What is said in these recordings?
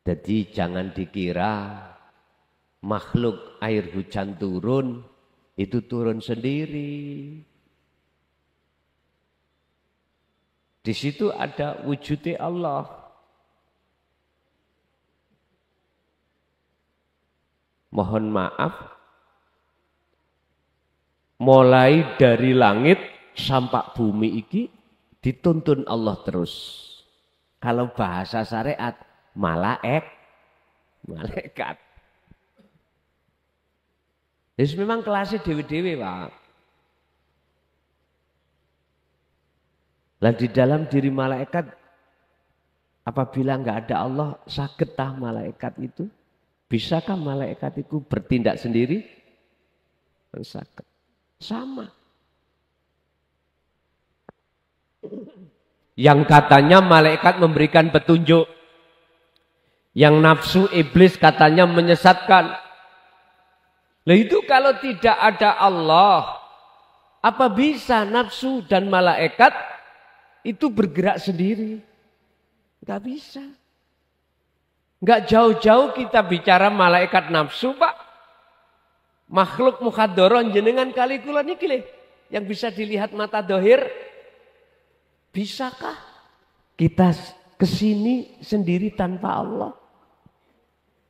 Jadi jangan dikira makhluk air hujan turun, itu turun sendiri. Di situ ada wujudnya Allah. Mohon maaf, mulai dari langit sampai bumi iki dituntun Allah terus. Kalau bahasa syariat, malaikat. Jadi memang kelasnya dewi-dewi, Pak. Dan di dalam diri malaikat, apabila enggak ada Allah, sakit tah malaikat itu? Bisakah malaikat itu bertindak sendiri? Sakit. Sama. Yang katanya malaikat memberikan petunjuk. Yang nafsu iblis katanya menyesatkan. Lah itu kalau tidak ada Allah, apa bisa nafsu dan malaikat itu bergerak sendiri? Enggak bisa. Enggak jauh-jauh kita bicara malaikat nafsu, Pak. Makhluk mukhadharon jenengan kali kula niki lho, yang bisa dilihat mata dohir. Bisakah kita kesini sendiri tanpa Allah?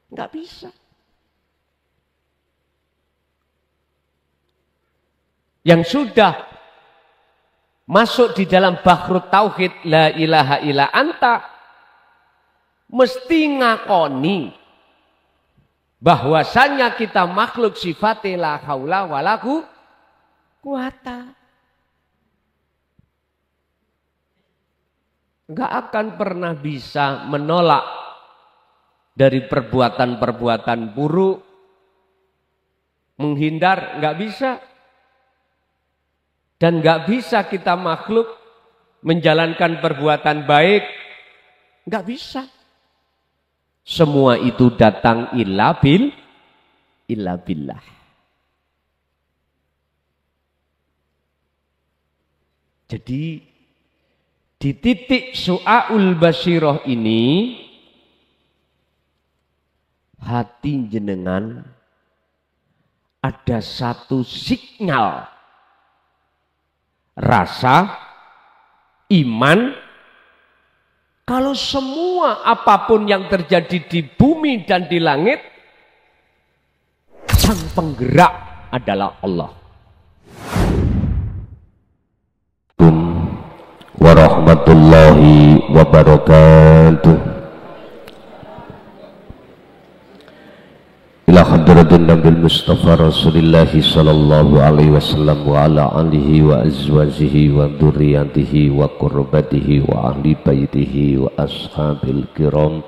Enggak bisa. Yang sudah masuk di dalam bahrut tauhid la ilaha illa anta mesti ngakoni bahwasanya kita makhluk sifatnya la haula wala quwata. Enggak akan pernah bisa menolak dari perbuatan-perbuatan buruk, menghindar, enggak bisa. Dan enggak bisa kita makhluk menjalankan perbuatan baik, enggak bisa. Semua itu datang illa billah. Jadi di titik su'aul basirah ini hati jenengan ada satu sinyal rasa iman kalau semua apapun yang terjadi di bumi dan di langit sang penggerak adalah Allah. Warahmatullahi wabarakatuh. Ila hadratin Nabil Mustafa Rasulillahi sallallahu alaihi wasallam wa ala alihi wa azwajihi wa dzurriyyatihi wa qurbatihi wa ahli baitihi wa ashabil kiram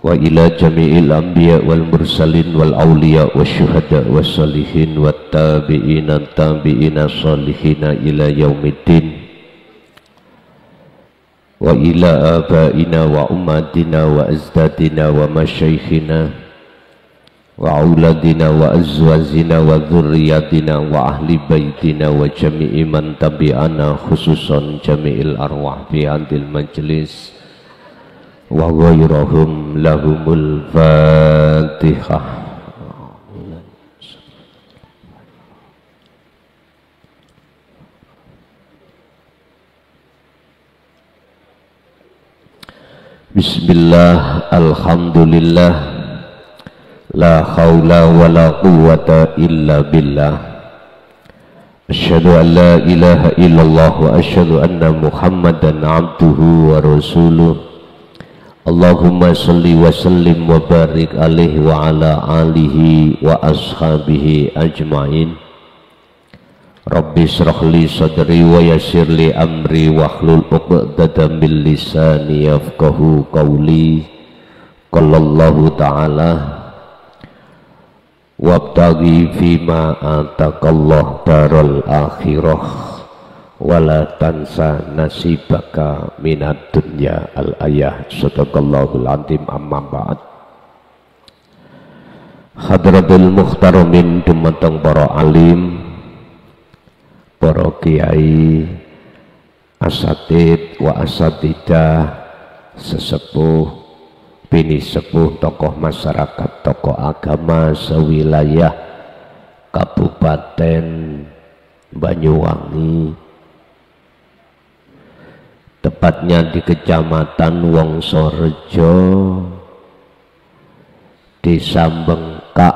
wa ila jami'il anbiya wal mursalin wal awliya wa syuhada wa salihin wa tabi'ina salihina ila yaumiddin wa ila abaina wa ummatina wa azdadina wa masyaikhina wa auladina wa azwazina wa dzurriyyatina wa ahli baitina wa jami'i man tabi'ana khususan jami'il arwah fi hadil majlis wa ghairahum lahumul fatihah. Bismillah, alhamdulillah, la haula wa la quwwata illa billah. Asyhadu an la ilaha illallah wa asyhadu anna Muhammadan abduhu wa rasuluh. Allahumma salli wa sallim wa barik alaihi wa ala alihi wa ashabihi ajma'in. Rabbi shrah li sadri wa yassir li amri wahlul 'uqdatam min lisani yafqahu qawli. Qala Allahu ta'ala wabtaghi fima ataqallahu daral akhirah wala tansa nasibaka minad dunya al-ayah. Sadaqallahul azim. Amma ba'd. Hadratul muhtaramin dumateng para alim, para kiai, asatid wa asatidah, sesepuh, bini sepuh, tokoh masyarakat, tokoh agama sewilayah Kabupaten Banyuwangi, tepatnya di Kecamatan Wongsorejo, Desa Bengkak,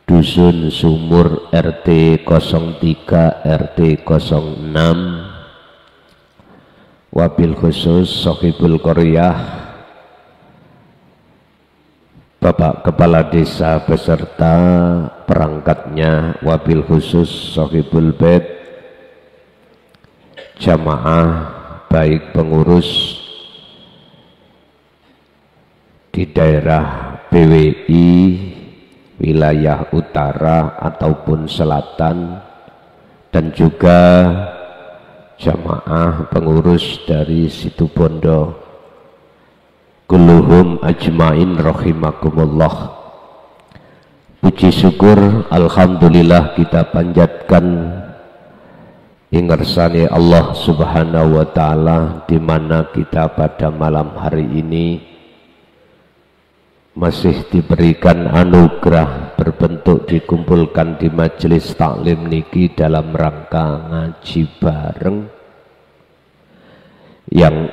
Dusun Sumur, RT 03 RT 06, wabil khusus Sohibul Koryah Bapak Kepala Desa beserta perangkatnya, wabil khusus Sohibul Bait, jamaah baik pengurus di daerah PWI wilayah utara ataupun selatan, dan juga jamaah pengurus dari Situbondo, kulluhum ajmain rahimakumullah. Puji syukur alhamdulillah kita panjatkan ingersani Allah Subhanahu wa taala, di mana kita pada malam hari ini masih diberikan anugerah berbentuk dikumpulkan di majelis taklim niki dalam rangka ngaji bareng yang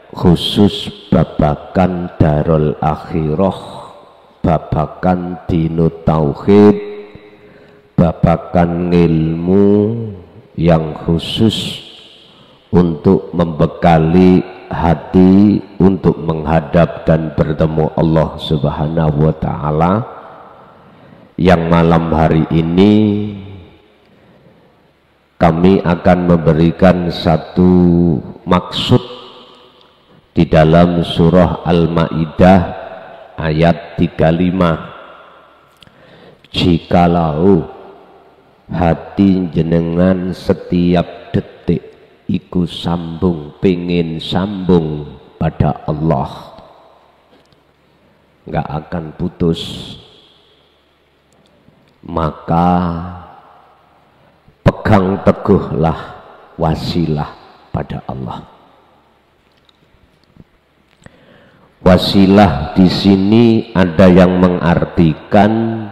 khusus babakan Darul Akhirah, babakan Dinut Tauhid, babakan ilmu yang khusus untuk membekali hati untuk menghadap dan bertemu Allah Subhanahu wa taala, yang malam hari ini kami akan memberikan satu maksud di dalam surah Al-Maidah ayat 35. Jikalau hati jenengan setiap detik iku sambung, pengin sambung pada Allah, nggak akan putus, maka pegang teguhlah wasilah pada Allah. Wasilah di sini ada yang mengartikan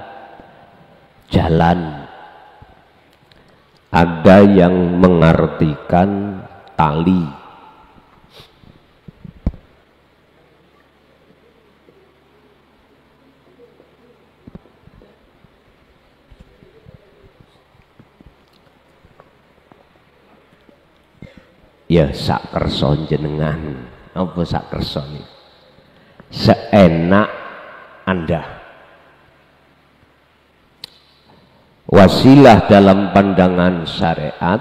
jalan, ada yang mengartikan tali. Ya sak kersa jenengan, apa sak kersa nih? Seenak Anda. Wasilah dalam pandangan syariat,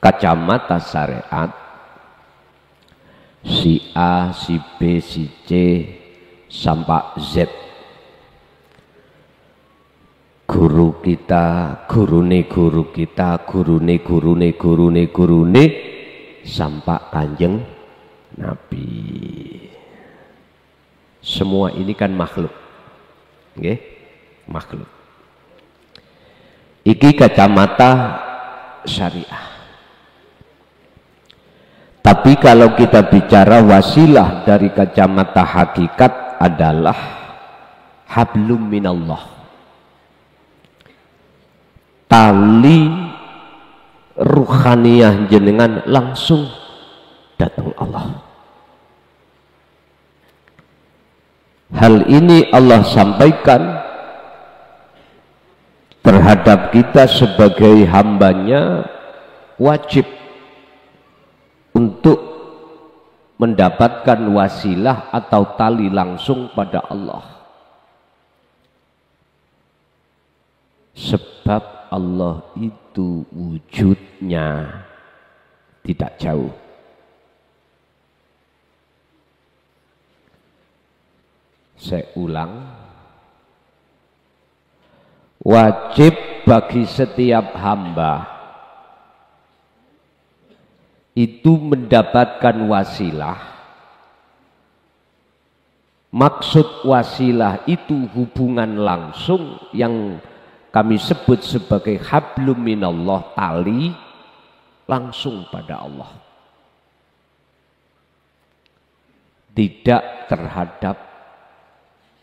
kacamata syariat, si A, si B, si C sampai Z, guru kita, gurune guru kita, gurune sampai Kanjeng Nabi. Semua ini kan makhluk, okay? Makhluk. Iki kacamata syariah. Tapi kalau kita bicara wasilah dari kacamata hakikat adalah hablum minallah, tali ruhaniyah jenengan langsung datang Allah. Hal ini Allah sampaikan terhadap kita sebagai hambanya, wajib untuk mendapatkan wasilah atau tali langsung pada Allah. Sebab Allah itu wujudnya tidak jauh. Saya ulang, wajib bagi setiap hamba itu mendapatkan wasilah. Maksud wasilah itu hubungan langsung yang kami sebut sebagai hablum minallah, tali langsung pada Allah. tidak terhadap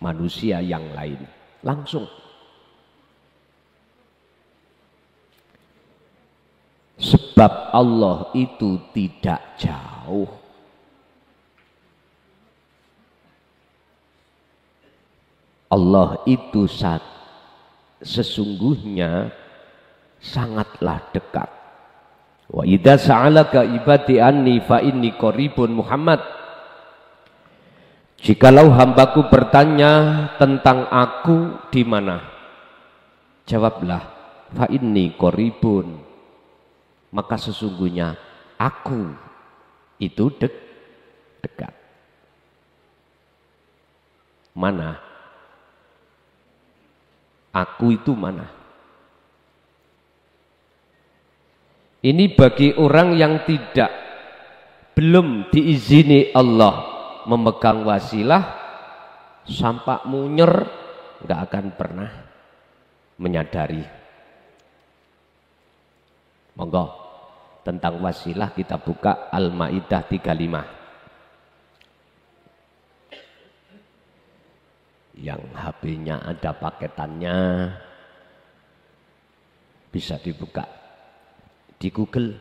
manusia yang lain. Langsung. Sebab Allah itu tidak jauh. Allah itu sesungguhnya sangatlah dekat. Wa idza sa'alaka ibadi anni fa inni qaribun Muhammad. Jikalau hambaku bertanya tentang aku di mana? Jawablah, fa inni qaribun. Maka sesungguhnya aku itu dekat. Mana? Aku itu mana? Ini bagi orang yang belum diizini Allah memegang wasilah, sampai munyer nggak akan pernah menyadari. Monggo tentang wasilah kita buka Al-Maidah 35. Yang HP-nya ada paketannya bisa dibuka di Google.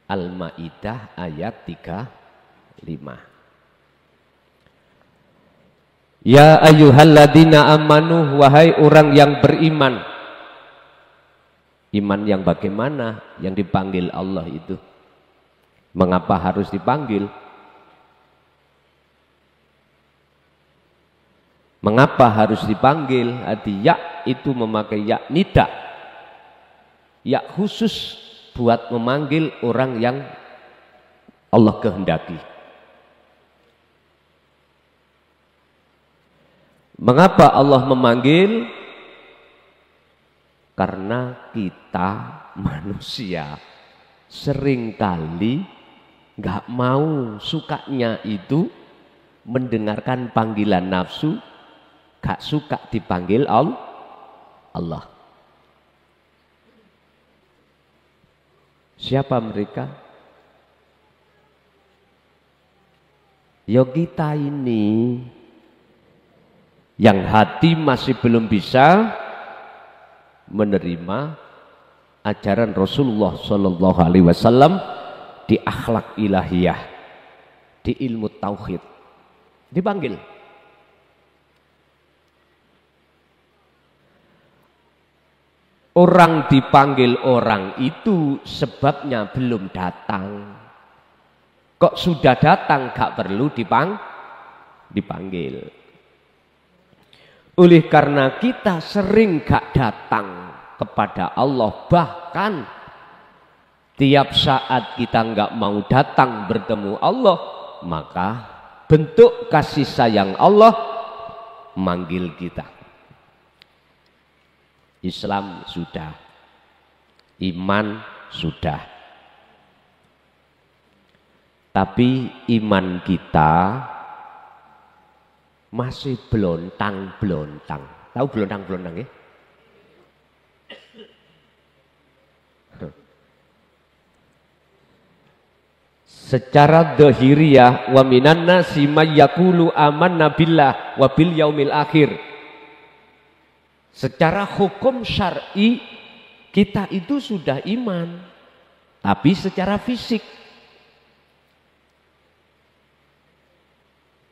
Al-Maidah ayat 35. Ya ayyuhalladzina amanu, wahai orang yang beriman. Iman yang bagaimana? Yang dipanggil Allah itu. Mengapa harus dipanggil? Mengapa harus dipanggil? Arti ya itu memakai ya nida. Ya khusus buat memanggil orang yang Allah kehendaki. Mengapa Allah memanggil? Karena kita manusia seringkali nggak mau, sukanya itu mendengarkan panggilan nafsu, gak suka dipanggil Allah. Siapa mereka? Ya kita ini yang hati masih belum bisa menerima ajaran Rasulullah Shallallahu Alaihi Wasallam di akhlak ilahiyah, di ilmu tauhid, dipanggil. Orang dipanggil orang itu sebabnya belum datang. Kok sudah datang gak perlu dipanggil. Oleh karena kita sering gak datang kepada Allah, bahkan tiap saat kita nggak mau datang bertemu Allah, maka bentuk kasih sayang Allah manggil kita. Islam sudah, iman sudah, tapi iman kita masih belontang-belontang. Tahu belontang-belontang ya? Secara dhahiriyah wa minan nasi may yaqulu amanna billah wa bil yaumil akhir. Secara hukum syar'i kita itu sudah iman, tapi secara fisik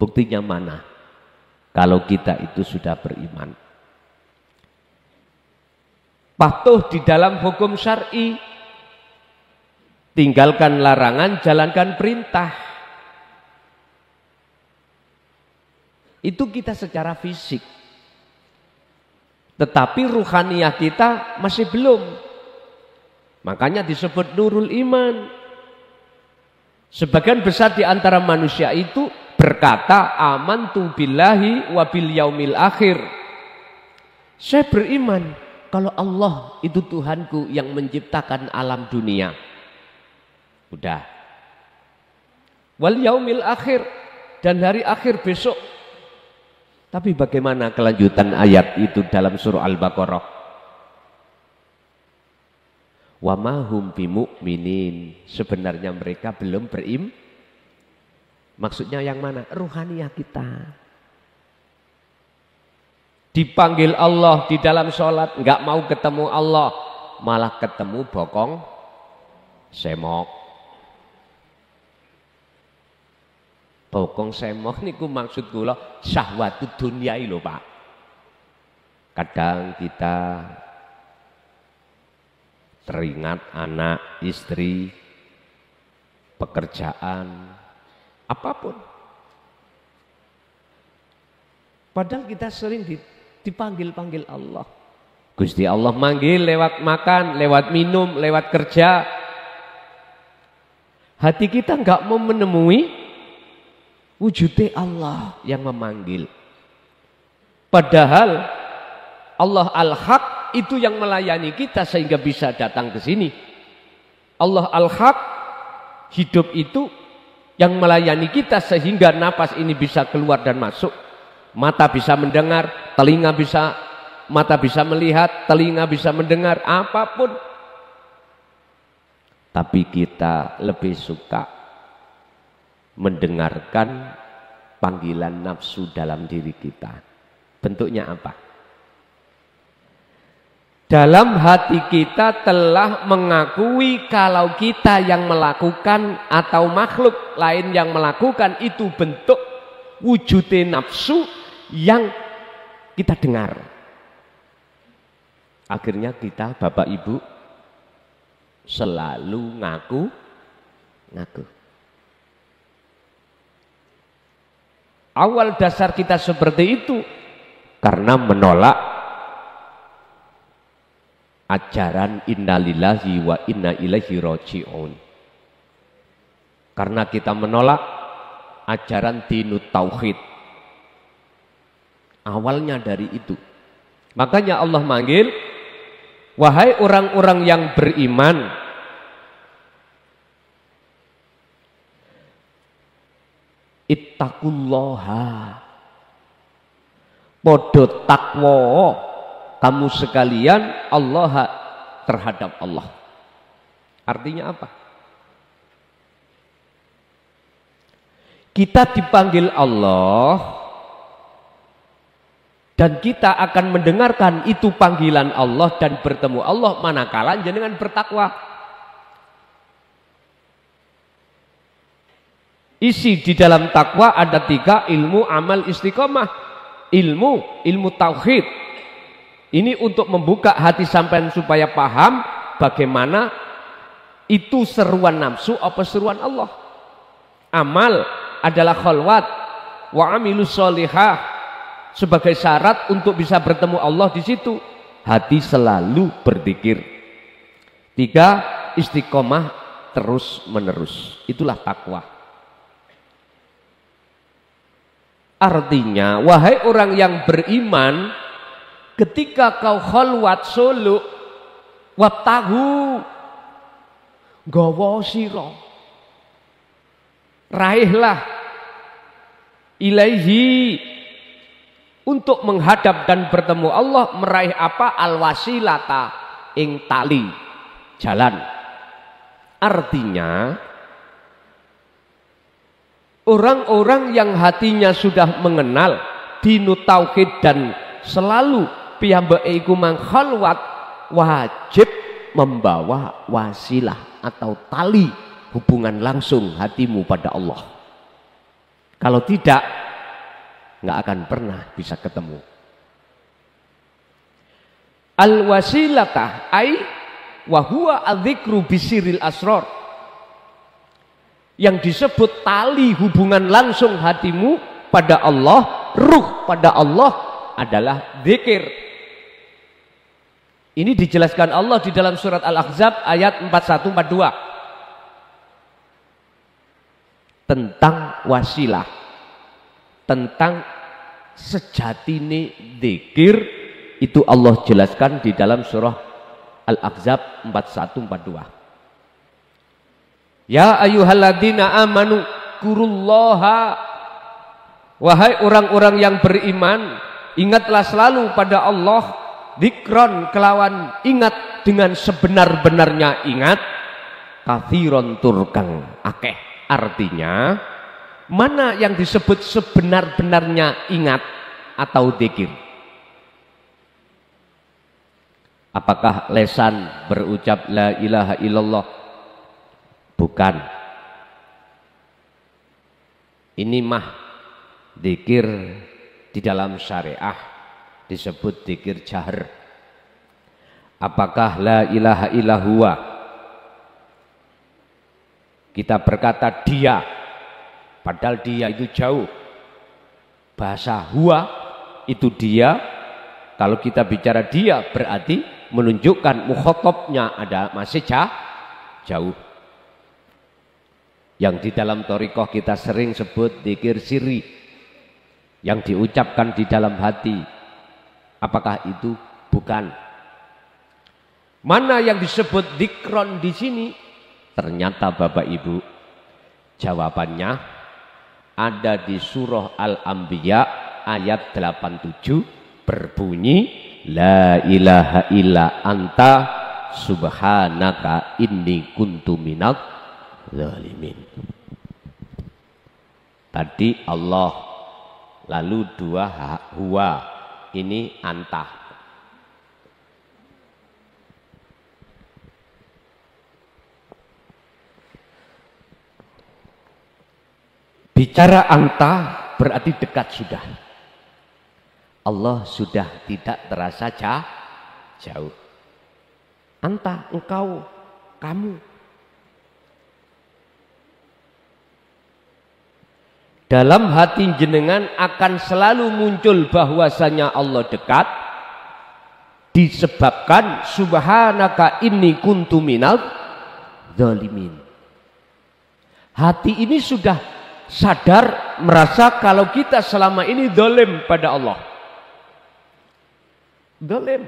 buktinya mana? Kalau kita itu sudah beriman, patuh di dalam hukum syar'i, tinggalkan larangan, jalankan perintah. Itu kita secara fisik. Tetapi ruhaniyah kita masih belum. Makanya disebut nurul iman. Sebagian besar di antara manusia itu berkata amantu billahi wa bil yaumil akhir. Saya beriman kalau Allah itu Tuhanku yang menciptakan alam dunia. Udah. Wal yaumil akhir, dan hari akhir besok. Tapi bagaimana kelanjutan ayat itu dalam surah Al-Baqarah? Wa ma hum bimu'minin. Sebenarnya mereka belum Maksudnya yang mana? Ruhaniyah kita. Dipanggil Allah di dalam sholat, nggak mau ketemu Allah, malah ketemu bokong semok. Bokong semok niku maksud kula syahwatu dunia lho Pak. Kadang kita teringat anak, istri, pekerjaan, apapun. Padahal kita sering dipanggil-panggil Allah. Gusti Allah manggil lewat makan, lewat minum, lewat kerja. Hati kita nggak mau menemui wujudnya Allah yang memanggil. Padahal Allah Al-Haq itu yang melayani kita sehingga bisa datang ke sini. Allah Al-Haq hidup itu yang melayani kita sehingga napas ini bisa keluar dan masuk. Mata bisa mendengar, mata bisa melihat, telinga bisa mendengar, apapun. Tapi kita lebih suka mendengarkan panggilan nafsu dalam diri kita. Bentuknya apa? Dalam hati kita telah mengakui kalau kita yang melakukan atau makhluk lain yang melakukan itu bentuk wujudnya nafsu yang kita dengar. Akhirnya kita Bapak Ibu selalu ngaku. Awal dasar kita seperti itu karena menolak ajaran innalillahi wa inna ilaihi raji'un. Karena kita menolak ajaran dinut tauhid. Awalnya dari itu. Makanya Allah manggil, wahai orang-orang yang beriman, ittaqullaha, podo takwa kamu sekalian Allah terhadap Allah. Artinya apa? Kita dipanggil Allah dan kita akan mendengarkan itu panggilan Allah dan bertemu Allah manakala jenengan bertakwa. Isi di dalam takwa ada 3, ilmu, amal, istiqomah. Ilmu tauhid. Ini untuk membuka hati sampean supaya paham bagaimana itu seruan nafsu apa seruan Allah. Amal adalah khalwat wa amilus sholihah. Sebagai syarat untuk bisa bertemu Allah di situ, hati selalu berzikir. 3, istiqomah terus menerus. Itulah takwa. Artinya, wahai orang yang beriman, ketika kau khalwat suluk, wabtahu, gawa sira, raihlah ilaihi, untuk menghadap dan bertemu Allah, meraih apa? Al-wasilata, ing tali, jalan. Artinya orang-orang yang hatinya sudah mengenal dinut tauhid dan selalu piyambake iku mang khalwat, wajib membawa wasilah atau tali hubungan langsung hatimu pada Allah. Kalau tidak, nggak akan pernah bisa ketemu. Al-wasilatah ai wa huwa adzikru bisiril asrar. Yang disebut tali hubungan langsung hatimu pada Allah, ruh pada Allah adalah zikir. Ini dijelaskan Allah di dalam surat Al-Ahzab ayat 41-42 tentang wasilah, tentang sejatine zikir. Itu Allah jelaskan di dalam surah Al-Ahzab 41-42. Ya ayyuhalladzina amanu kurullaha, wahai orang-orang yang beriman, ingatlah selalu pada Allah, dzikron kelawan ingat dengan sebenar-benarnya ingat, katsiron turkang akeh. Artinya Mana yang disebut sebenar-benarnya ingat atau dzikir? Apakah lesan berucap la ilaha illallah? Bukan. Ini mah dzikir di dalam syariah disebut dzikir jahar. Apakah la ilaha illallah? Kita berkata dia, padahal dia itu jauh. Bahasa huwa itu dia. Kalau kita bicara dia berarti menunjukkan mukhatabnya ada masih jauh. Yang di dalam thariqah kita sering sebut dzikir sirri, yang diucapkan di dalam hati. Apakah itu? Bukan. Mana yang disebut dzikron di sini? Ternyata Bapak Ibu, jawabannya ada di surah Al-Anbiya ayat 87 berbunyi la ilaha illa anta subhanaka inni kuntu minadz zalimin. Tadi Allah, lalu dua huwa, ini anta. Bicara anta berarti dekat sudah. Allah sudah tidak terasa jauh. Anta, engkau, kamu. Dalam hati jenengan akan selalu muncul bahwasanya Allah dekat, disebabkan subhanaka inni kuntu minadz zalimin. Hati ini sudah sadar, merasa kalau kita selama ini zalim pada Allah. Zalim.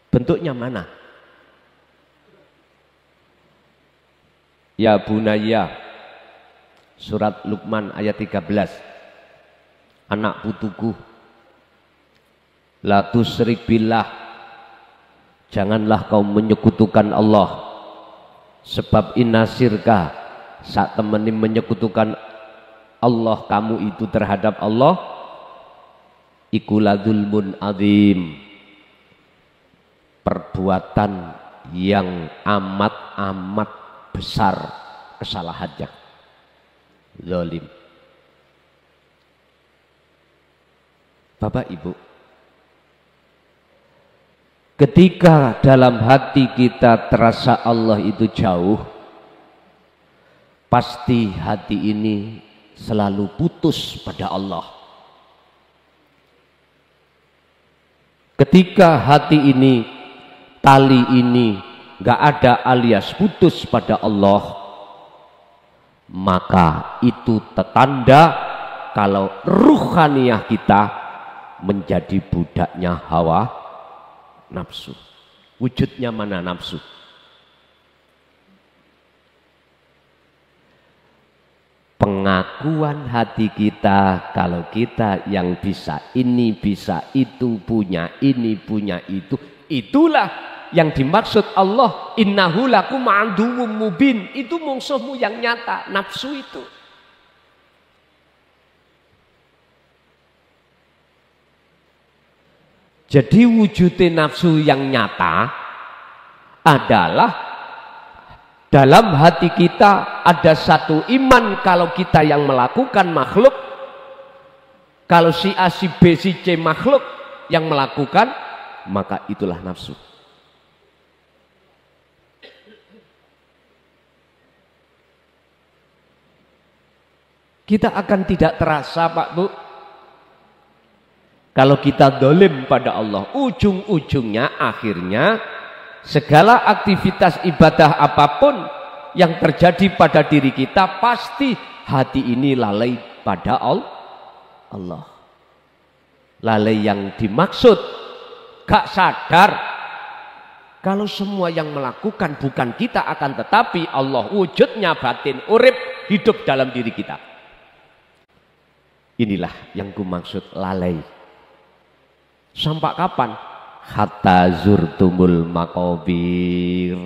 Bentuknya mana? Ya bunayya, surat Luqman ayat 13. Anak putuku, la tusyrik billah, janganlah kau menyekutukan Allah. Sebab inasirka, saat temenin menyekutukan Allah kamu itu terhadap Allah, ikuladzulmun azim, perbuatan yang amat besar kesalahannya, zalim. Bapak Ibu, ketika dalam hati kita terasa Allah itu jauh, pasti hati ini selalu putus pada Allah. Ketika hati ini, tali ini gak ada alias putus pada Allah, maka itu tanda kalau ruhaniyah kita menjadi budaknya hawa nafsu. Wujudnya mana nafsu? Pengakuan hati kita kalau kita yang bisa ini, bisa itu, punya ini, punya itu, itulah yang dimaksud Allah, innahu lakum aduwwum mubin. Itu musuhmu yang nyata, nafsu itu. Jadi wujudnya nafsu yang nyata adalah dalam hati kita ada satu iman kalau kita yang melakukan makhluk, kalau si A, si B, si C makhluk yang melakukan, maka itulah nafsu. Kita akan tidak terasa Pak Bu, kalau kita dolim pada Allah, ujung-ujungnya akhirnya segala aktivitas ibadah apapun yang terjadi pada diri kita, pasti hati ini lalai pada Allah. Lalai yang dimaksud, gak sadar kalau semua yang melakukan bukan kita, akan tetapi Allah, wujudnya batin, urip, hidup dalam diri kita. Inilah yang kumaksud lalai. Sampai kapan? Hatta zurtumul maqabir.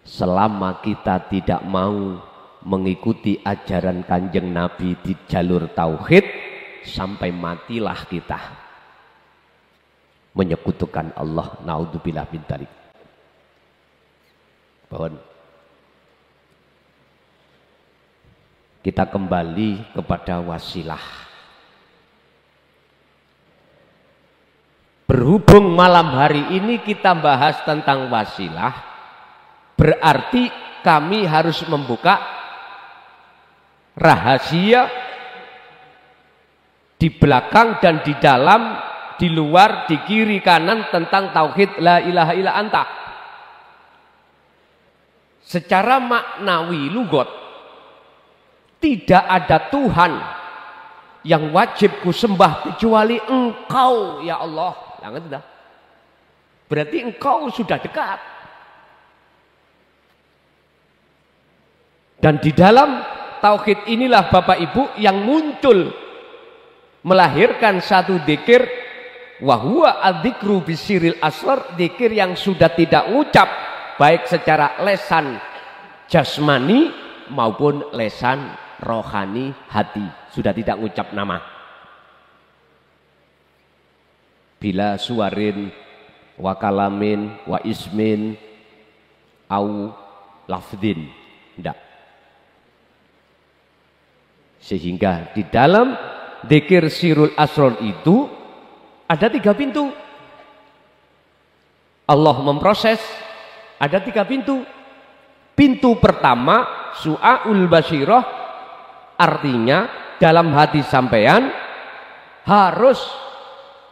Selama kita tidak mau mengikuti ajaran Kanjeng Nabi di jalur tauhid sampai matilah kita menyekutukan Allah. Naudzubillah min dzalik. Bahwa kita kembali kepada wasilah. Berhubung malam hari ini kita bahas tentang wasilah, berarti kami harus membuka rahasia di belakang dan di dalam, di luar, di kiri kanan tentang tauhid la ilaha illa anta. Secara maknawi lugot, tidak ada Tuhan yang wajib kusembah kecuali Engkau ya Allah. Jangan sudah. Berarti Engkau sudah dekat. Dan di dalam tauhid inilah Bapak Ibu yang muncul melahirkan satu dzikir, wa huwa adzikru bisiril asrar, dzikir yang sudah tidak ngucap baik secara lesan jasmani maupun lesan rohani hati, sudah tidak ngucap nama. Bila suarin wa kalamin wa ismin au lafdin, tidak. Sehingga di dalam dzikir sirul asrar itu ada 3 pintu. Allah memproses, ada 3 pintu. Pintu pertama su'aul basyirah, artinya dalam hati sampean harus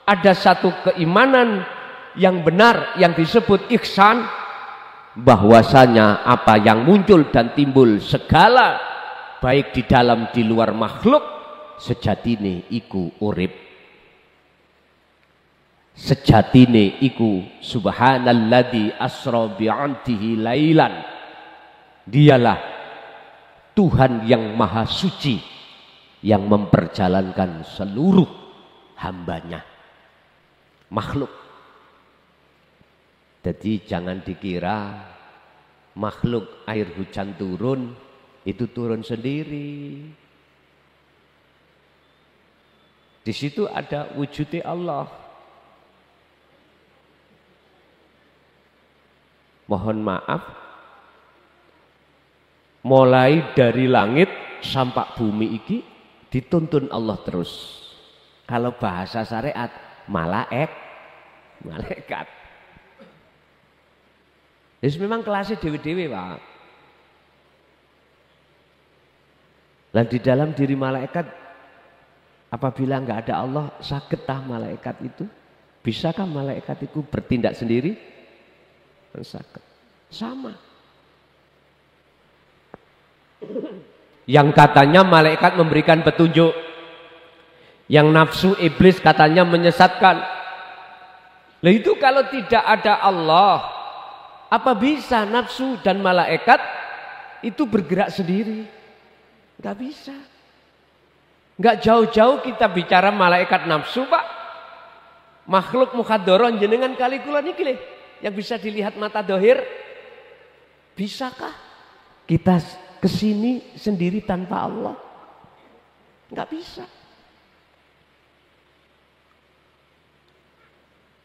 ada satu keimanan yang benar yang disebut ihsan, bahwasanya apa yang muncul dan timbul segala baik di dalam di luar makhluk sejatine iku urip, sejatine iku subhanalladzi asra bi'abdihi lailan, dialah Tuhan yang maha suci yang memperjalankan seluruh hambanya, makhluk. Jadi jangan dikira makhluk air hujan turun itu turun sendiri. Di situ ada wujudnya Allah. Mohon maaf, mulai dari langit sampai bumi iki dituntun Allah terus. Kalau bahasa syariat malaikat. Jadi memang kelasnya dewi-dewi Pak. Dan di dalam diri malaikat, apabila nggak ada Allah, sakitah malaikat itu? Bisakah malaikat itu bertindak sendiri? Sakit. Sama. Yang katanya malaikat memberikan petunjuk, yang nafsu iblis katanya menyesatkan. Lah itu kalau tidak ada Allah, apa bisa nafsu dan malaikat itu bergerak sendiri? Enggak bisa. Enggak jauh-jauh kita bicara malaikat nafsu Pak. Makhluk mukhadharon jenengan kali kula niki lho, yang bisa dilihat mata dohir. Bisakah kita kesini sendiri tanpa Allah? Enggak bisa.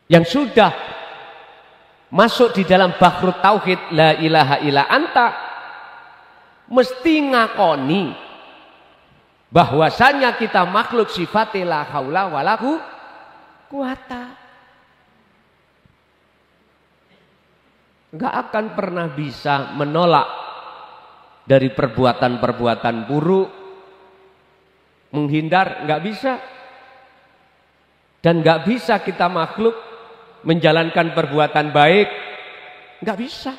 Yang sudah masuk di dalam bahrut tauhid la ilaha illa anta mesti ngakoni bahwasanya kita makhluk sifatnya la haula wala quwata. Enggak akan pernah bisa menolak dari perbuatan-perbuatan buruk, menghindar, enggak bisa. Dan enggak bisa kita makhluk menjalankan perbuatan baik, enggak bisa.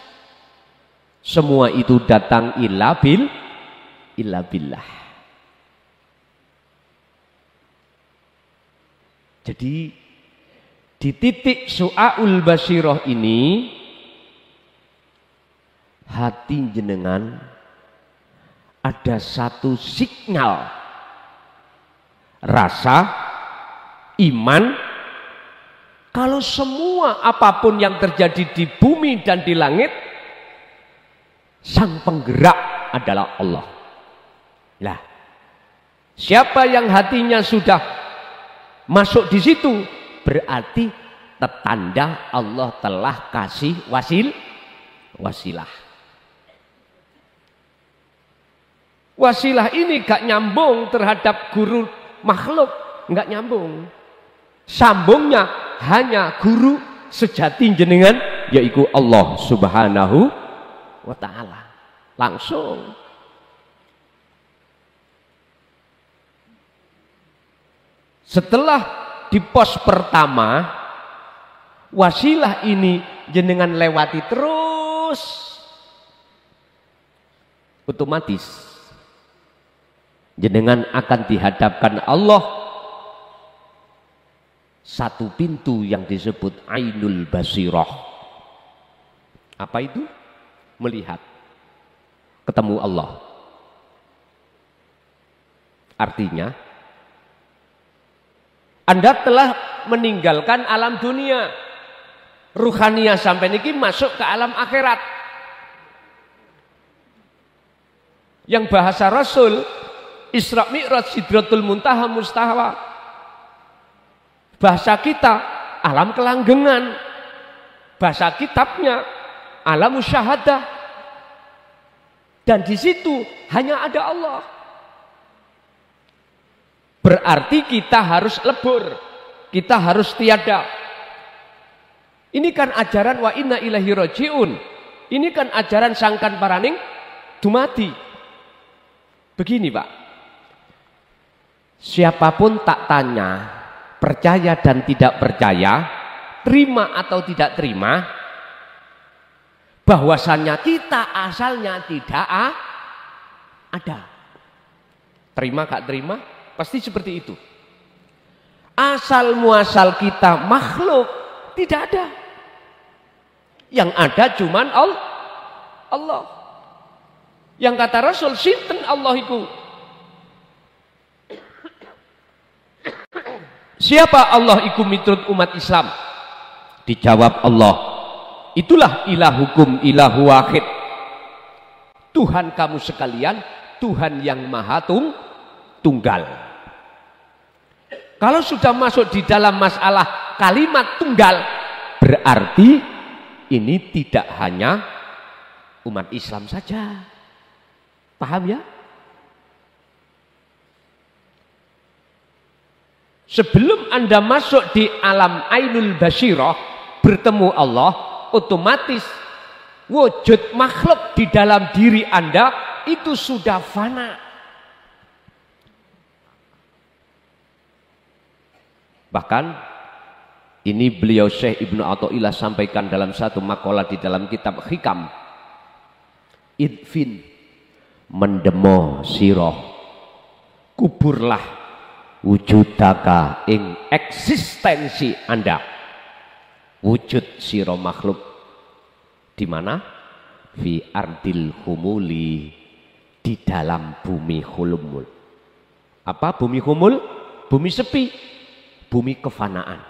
Semua itu datang illa billah. Jadi di titik su'aul basyirah ini, hati jenengan ada satu signal rasa iman kalau semua apapun yang terjadi di bumi dan di langit, sang penggerak adalah Allah. Lah, siapa yang hatinya sudah masuk di situ, berarti tanda Allah telah kasih wasilah. Wasilah ini gak nyambung terhadap guru makhluk, gak nyambung. Sambungnya hanya guru sejati jenengan, yaitu Allah Subhanahu wa ta'ala. Langsung. Setelah di pos pertama, wasilah ini jenengan lewati terus, otomatis jenengan akan dihadapkan Allah satu pintu yang disebut Ainul Basirah. Apa itu? Melihat, ketemu Allah. Artinya Anda telah meninggalkan alam dunia, ruhaniyah sampai niki masuk ke alam akhirat. Yang bahasa Rasul Isra Mi'raj Sidratul Muntaha Mustawa. Bahasa kita alam kelanggengan, bahasa kitabnya alam musyahadah. Dan di situ hanya ada Allah. Berarti kita harus lebur, kita harus tiada. Ini kan ajaran wa inna ilahi roji'un. Ini kan ajaran sangkan paraning dumadi. Begini Pak, siapapun tak tanya, percaya dan tidak percaya, terima atau tidak terima, bahwasannya kita asalnya tidak ada. Terima gak terima? Pasti seperti itu. Asal muasal kita makhluk tidak ada. Yang ada cuman Allah. Yang kata Rasul, sinten Allah iku? Siapa Allah iku miturut umat Islam? Dijawab Allah, itulah ilahukum ilahu wahid. Tuhan kamu sekalian, Tuhan yang maha tunggal. Kalau sudah masuk di dalam masalah kalimat tunggal, berarti ini tidak hanya umat Islam saja. Paham ya? Sebelum Anda masuk di alam Ainul Basirah, bertemu Allah, otomatis wujud makhluk di dalam diri Anda itu sudah fana. Bahkan ini beliau Syekh Ibnu Athaillah sampaikan dalam satu makalah di dalam kitab Hikam. Idfin, mendemo siroh, kuburlah wujudaka ing eksistensi Anda. Wujud siroh makhluk di mana? Fi ardil humuli, di dalam bumi hulumul. Apa bumi humul? Bumi sepi, bumi kefanaan.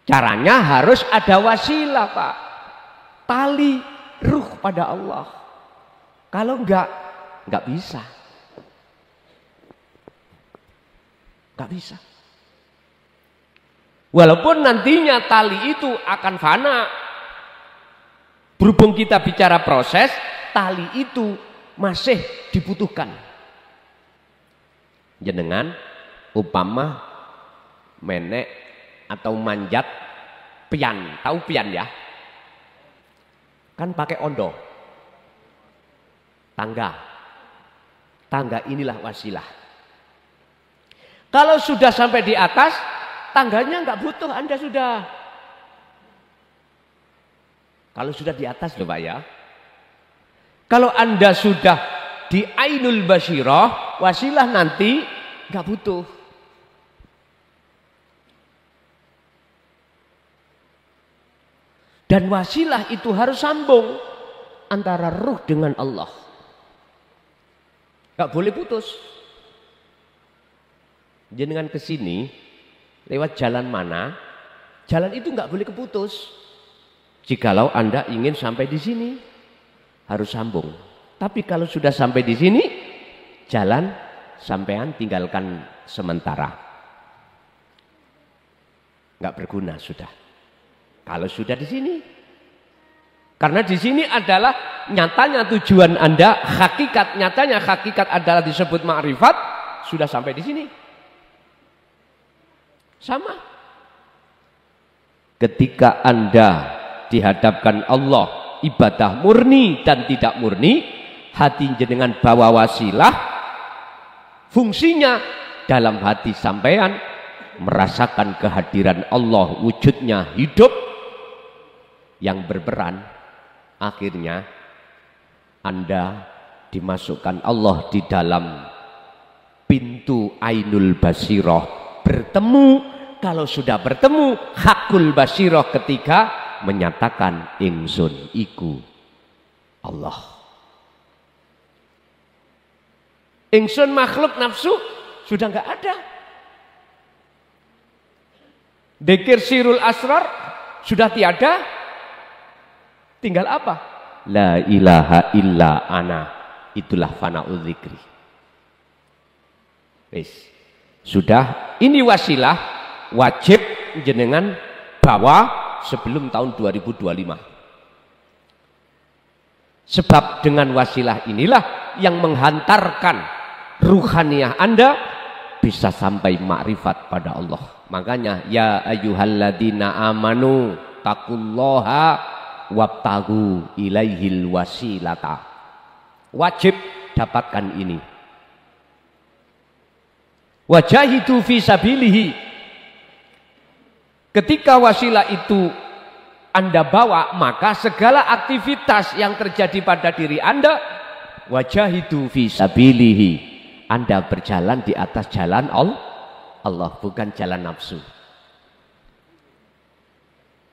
Caranya harus ada wasilah Pak, tali ruh pada Allah. Kalau enggak bisa, enggak bisa. Walaupun nantinya tali itu akan fana, berhubung kita bicara proses, tali itu masih dibutuhkan. Jenengan upama menek atau manjat pian, tahu pian ya? Kan pakai ondo, tangga inilah wasilah. Kalau sudah sampai di atas, tangganya nggak butuh, Anda sudah. Kalau sudah di atas loh Pak ya. Kalau Anda sudah di Ainul Basirah, wasilah nanti nggak butuh. Dan wasilah itu harus sambung antara ruh dengan Allah. Gak boleh putus. Jenengan ke sini lewat jalan mana, jalan itu gak boleh keputus. Jikalau Anda ingin sampai di sini, harus sambung. Tapi kalau sudah sampai di sini, jalan sampean tinggalkan sementara. Nggak berguna sudah. Kalau sudah di sini. Karena di sini adalah nyatanya tujuan Anda, nyatanya hakikat adalah disebut ma'rifat, sudah sampai di sini. Sama. Ketika Anda dihadapkan Allah, ibadah murni dan tidak murni, hati jenengan bawa wasilah, fungsinya dalam hati sampean merasakan kehadiran Allah, wujudnya hidup yang berperan. Akhirnya Anda dimasukkan Allah di dalam pintu Ainul Basirah, bertemu. Kalau sudah bertemu, Hakul Basirah ketika menyatakan ingsun iku Allah. Ingsun makhluk nafsu sudah nggak ada. Dzikir sirul asrar sudah tiada. Tinggal apa? La ilaha illa ana. Itulah fana'ul dzikri. Wis. Sudah, ini wasilah wajib jenengan bawa sebelum tahun 2025. Sebab dengan wasilah inilah yang menghantarkan ruhaniyah Anda bisa sampai makrifat pada Allah. Makanya ya ayyuhalladzina amanu taqullaha wabtagu ilaihil wasilata. Wajib dapatkan ini. Wajahidu fi sabilihi. Ketika wasilah itu Anda bawa, maka segala aktivitas yang terjadi pada diri Anda, wajahidu fi sabilihi. Anda berjalan di atas jalan Allah, bukan jalan nafsu.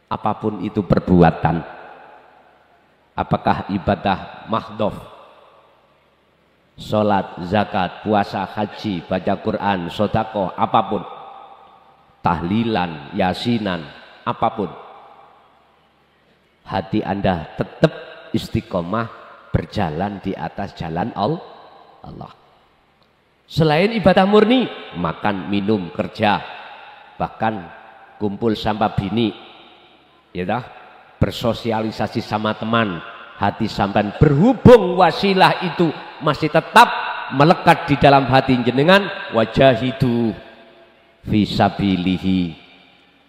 Apapun itu perbuatan, apakah ibadah mahdhaf, sholat, zakat, puasa, haji, baca Quran, sedekah, apapun, tahlilan, yasinan, apapun, hati Anda tetap istiqomah berjalan di atas jalan Allah. Selain ibadah murni, makan, minum, kerja, bahkan kumpul sama bini, ya dah, bersosialisasi sama teman, hati sampean berhubung wasilah itu masih tetap melekat di dalam hati jenengan, wajahidu fisabilihi.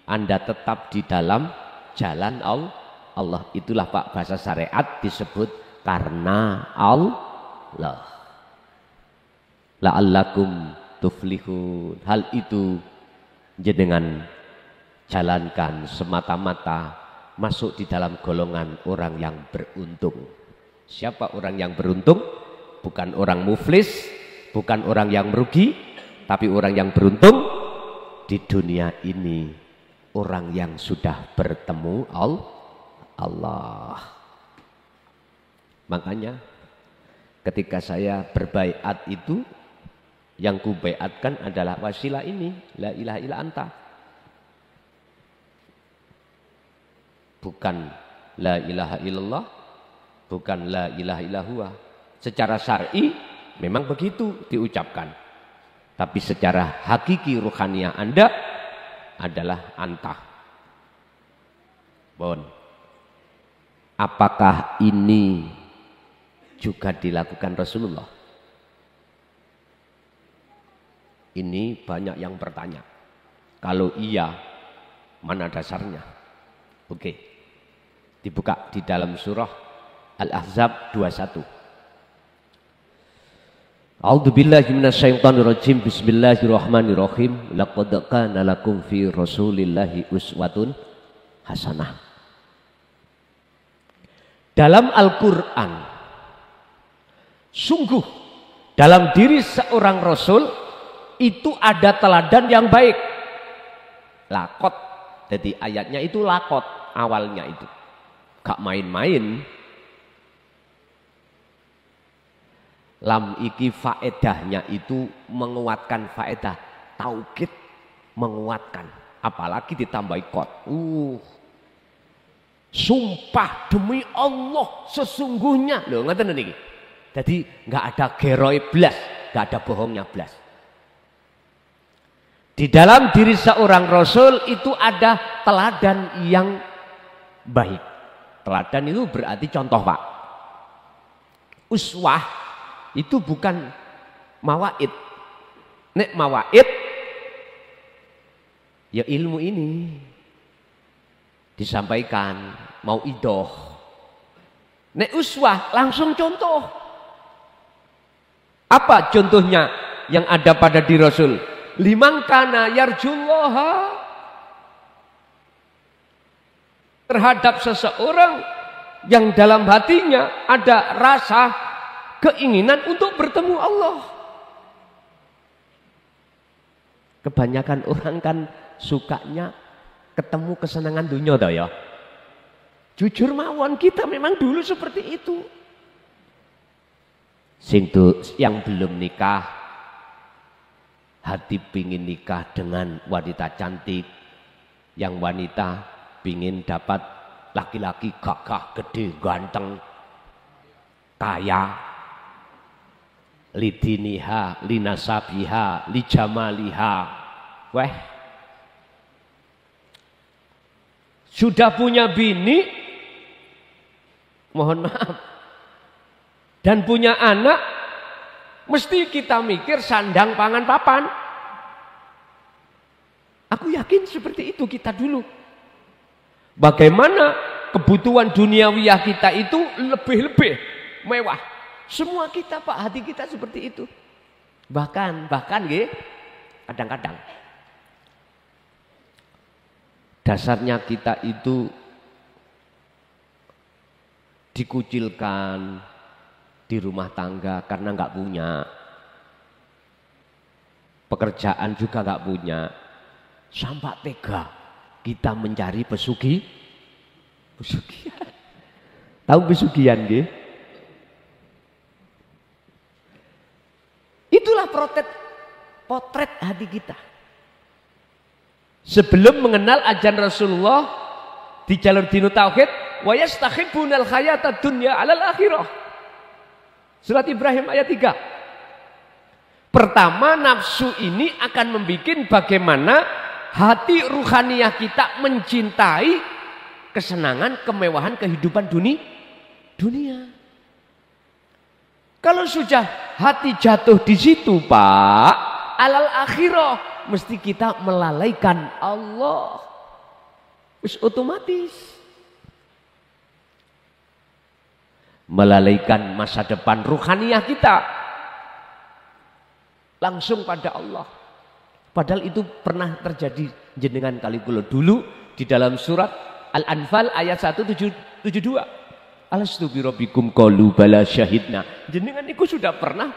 Anda tetap di dalam jalan Allah. Itulah Pak bahasa syariat disebut karena Allah. La'allakum tuflihun. Hal itu jenengan jalankan semata-mata masuk di dalam golongan orang yang beruntung. Siapa orang yang beruntung? Bukan orang muflis, bukan orang yang merugi, tapi orang yang beruntung di dunia ini, orang yang sudah bertemu Allah. Makanya ketika saya berbaiat itu, yang kubaiatkan adalah wasilah ini, la ilaha illa anta. Bukan la ilaha illallah, bukan la ilaha illallah. Secara syar'i memang begitu diucapkan. Tapi secara hakiki ruhaniyah Anda adalah anta. Bon. Apakah ini juga dilakukan Rasulullah? Ini banyak yang bertanya. Kalau iya, mana dasarnya? Oke. Dibuka di dalam surah Al-Ahzab 21. A'udzubillahi minasyaitonirrajim. Bismillahirrahmanirrahim. Laqad kana lakum fi Rasulillahi uswatun hasanah. Dalam Al-Qur'an, sungguh dalam diri seorang rasul itu ada teladan yang baik. Lakot. Jadi ayatnya itu lakot awalnya itu. Gak main-main. Lam iki faedahnya itu menguatkan faedah. Taukid menguatkan. Apalagi ditambahi kot. Sumpah demi Allah sesungguhnya. Loh, ngerti niki. Jadi nggak ada geroi blas. gak ada bohongnya blas. Di dalam diri seorang Rasul itu ada teladan yang baik. Teladan itu berarti contoh Pak. Uswah itu bukan mawaid. Nek mawaid ya ilmu ini disampaikan mau idoh. Nek uswah langsung contoh. Apa contohnya yang ada pada diri Rasul? Liman kana yarjullaha, terhadap seseorang yang dalam hatinya ada rasa keinginan untuk bertemu Allah. Kebanyakan orang kan sukanya ketemu kesenangan dunia toh ya. Jujur mawon kita memang dulu seperti itu. Sing yang belum nikah, hati pingin nikah dengan wanita cantik. Yang wanita pingin dapat laki-laki gagah, gede, ganteng, kaya. Lidiniha, linasabiha, lijamaliha. Weh, sudah punya bini, mohon maaf, dan punya anak, mesti kita mikir sandang pangan papan. Aku yakin seperti itu kita dulu. Bagaimana kebutuhan duniawiyah kita itu lebih-lebih mewah. Semua kita Pak, hati kita seperti itu. Bahkan nggih, kadang-kadang dasarnya kita itu dikucilkan di rumah tangga karena nggak punya. Pekerjaan juga nggak punya. Sampai tega kita mencari pesugihan. Tahu pesugihan nggih? Itulah potret hati kita. Sebelum mengenal ajaran Rasulullah di jalur dinu tauhid, wa yastahibbunal hayatad dunya 'alal akhirah. Surat Ibrahim ayat 3. Pertama, nafsu ini akan membuat bagaimana hati ruhaniyah kita mencintai kesenangan, kemewahan kehidupan dunia. Kalau sudah hati jatuh di situ Pak, alal akhirah mesti kita melalaikan Allah. Wis otomatis. Melalaikan masa depan ruhaniyah kita. Langsung pada Allah. Padahal itu pernah terjadi jenengan kali kula dulu di dalam surat Al-Anfal ayat 172. Alastu bi rabbikum qalu bala syahidna. Jenengan itu sudah pernah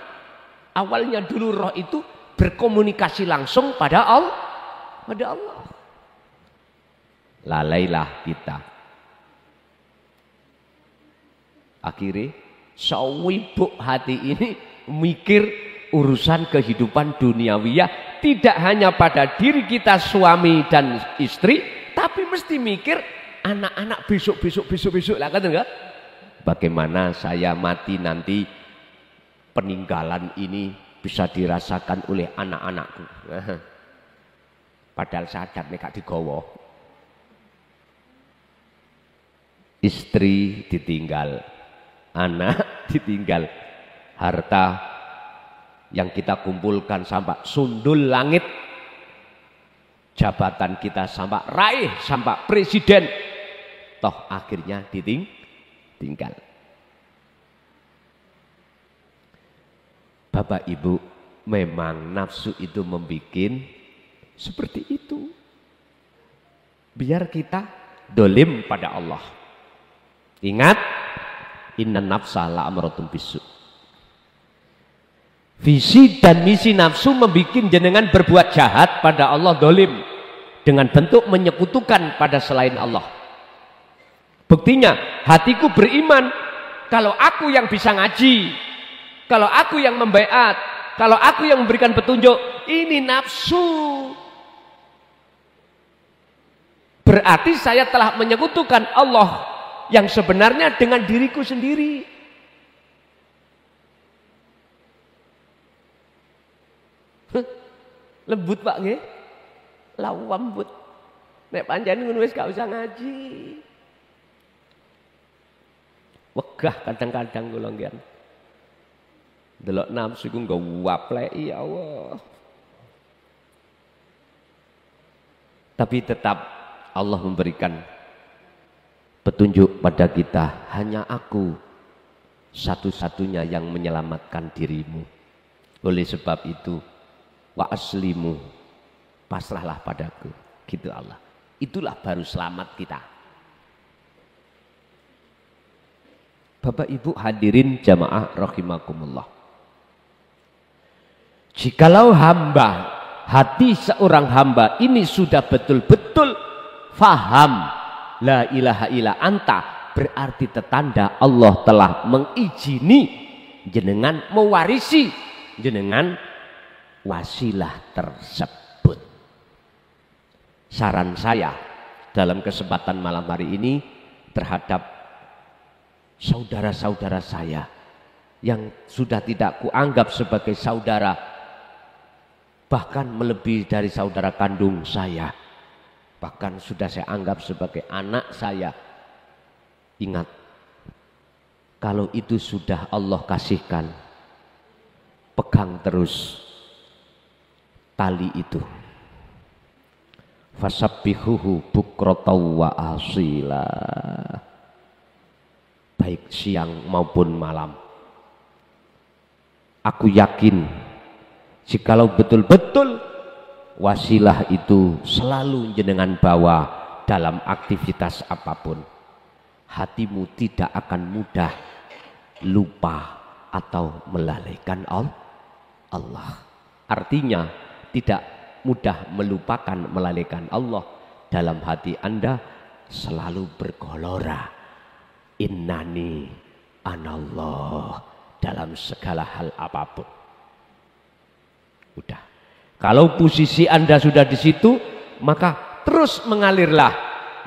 awalnya dulu roh itu berkomunikasi langsung pada Allah. Lalailah kita. Akhirnya sawibuk hati ini mikir urusan kehidupan duniawiyah tidak hanya pada diri kita suami dan istri, tapi mesti mikir anak-anak besok lah kan enggak? Bagaimana saya mati nanti peninggalan ini bisa dirasakan oleh anak-anakku. Padahal sadar nek digawa. Istri ditinggal, anak ditinggal, harta yang kita kumpulkan sampai sundul langit, jabatan kita sampai raih, sampai presiden, toh akhirnya ditinggal. Bapak Ibu, memang nafsu itu membuat seperti itu. Biar kita dolim pada Allah. Ingat, inna nafsa la'amratun bisu. Visi dan misi nafsu membuat jenengan berbuat jahat pada Allah, dolim dengan bentuk menyekutukan pada selain Allah. Buktinya hatiku beriman kalau aku yang bisa ngaji, kalau aku yang membaiat, kalau aku yang memberikan petunjuk. Ini nafsu. Berarti saya telah menyekutukan Allah yang sebenarnya dengan diriku sendiri. Lembut Pak nggih. Lembut. Nek pancen ngono wis gak usah ngaji. Wegah kadang-kadang kula nggih. Delok nafsu ku nggo wapleki ya Allah. Tapi tetap Allah memberikan petunjuk pada kita, hanya aku satu-satunya yang menyelamatkan dirimu. Oleh sebab itu, wa aslimu, pasrahlah padaku, gitu Allah. Itulah baru selamat kita. Bapak Ibu hadirin jamaah rahimakumullah. Jikalau hati seorang hamba ini sudah betul-betul faham la ilaha illa anta, berarti tertanda Allah telah mengizini jenengan mewarisi jenengan wasilah tersebut. Saran saya dalam kesempatan malam hari ini terhadap saudara-saudara saya yang sudah tidak kuanggap sebagai saudara, bahkan melebihi dari saudara kandung saya, bahkan sudah saya anggap sebagai anak saya. Ingat, kalau itu sudah Allah kasihkan, pegang terus tali itu. Fasabbihuhu bukratan wa asila, baik siang maupun malam. Aku yakin jikalau betul-betul wasilah itu selalu jenengan bawa dalam aktivitas apapun, hatimu tidak akan mudah lupa atau melalaikan Allah. Artinya tidak mudah melupakan melalaikan Allah. Dalam hati Anda selalu bergelora innani anallah dalam segala hal apapun. Udah. Kalau posisi Anda sudah di situ, maka terus mengalirlah.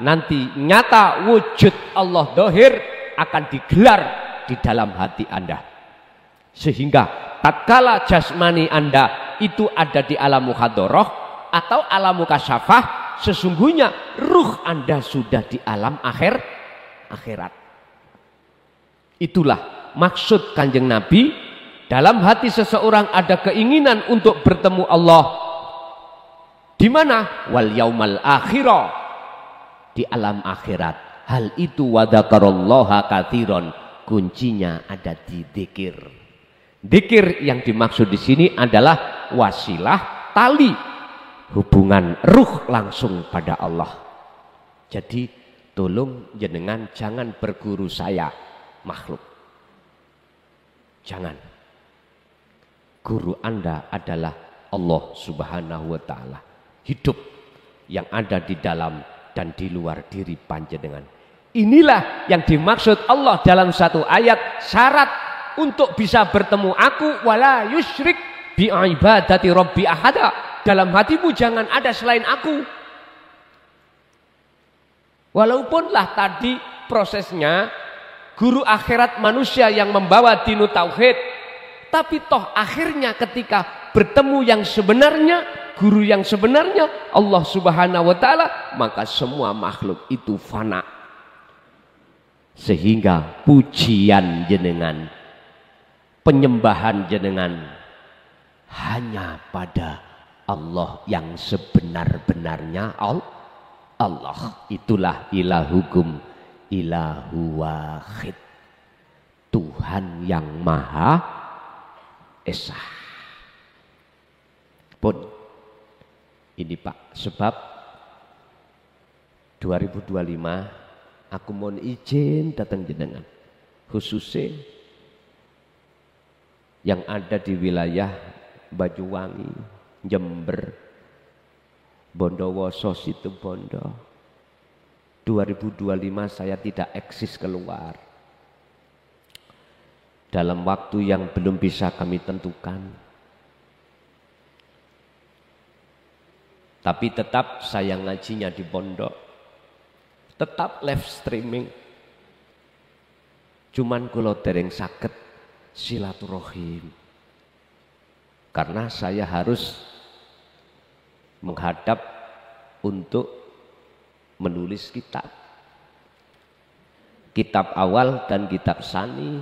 Nanti nyata wujud Allah dohir akan digelar di dalam hati Anda. Sehingga tatkala jasmani Anda itu ada di alam muhadharah atau alam mukasyafah, sesungguhnya ruh Anda sudah di alam akhirat. Itulah maksud Kanjeng Nabi, dalam hati seseorang ada keinginan untuk bertemu Allah. Di mana? Wal yaumal akhirah, di alam akhirat. Hal itu wadzakaralloha katsiran, kuncinya ada di dzikir. Dzikir yang dimaksud di sini adalah wasilah tali hubungan ruh langsung pada Allah. Jadi tolong jenengan jangan berguru saya makhluk. Jangan. Guru Anda adalah Allah Subhanahu wa taala. Hidup yang ada di dalam dan di luar diri panjenengan. Inilah yang dimaksud Allah dalam satu ayat, syarat untuk bisa bertemu aku, wala yusyrik bi ibadati rabbi ahada. Dalam hatimu jangan ada selain aku. Walaupunlah tadi prosesnya guru akhirat manusia yang membawa dinu tauhid, tapi toh akhirnya ketika bertemu yang sebenarnya, guru yang sebenarnya Allah Subhanahu wa taala, maka semua makhluk itu fana. Sehingga pujian jenengan, penyembahan jenengan hanya pada Allah yang sebenar-benarnya Allah. Itulah ilahukum ilahu wahid, Tuhan yang maha esa. Pun ini Pak, sebab 2025 aku mohon izin datang jenengan, khususnya yang ada di wilayah Banyuwangi, Jember, Bondowoso, Situbondo. 2025 saya tidak eksis keluar. Dalam waktu yang belum bisa kami tentukan. Tapi tetap saya ngajinya di pondok. Tetap live streaming. Cuman kula dereng saged silaturahim. Karena saya harus menghadap untuk menulis kitab. Kitab awal dan kitab sani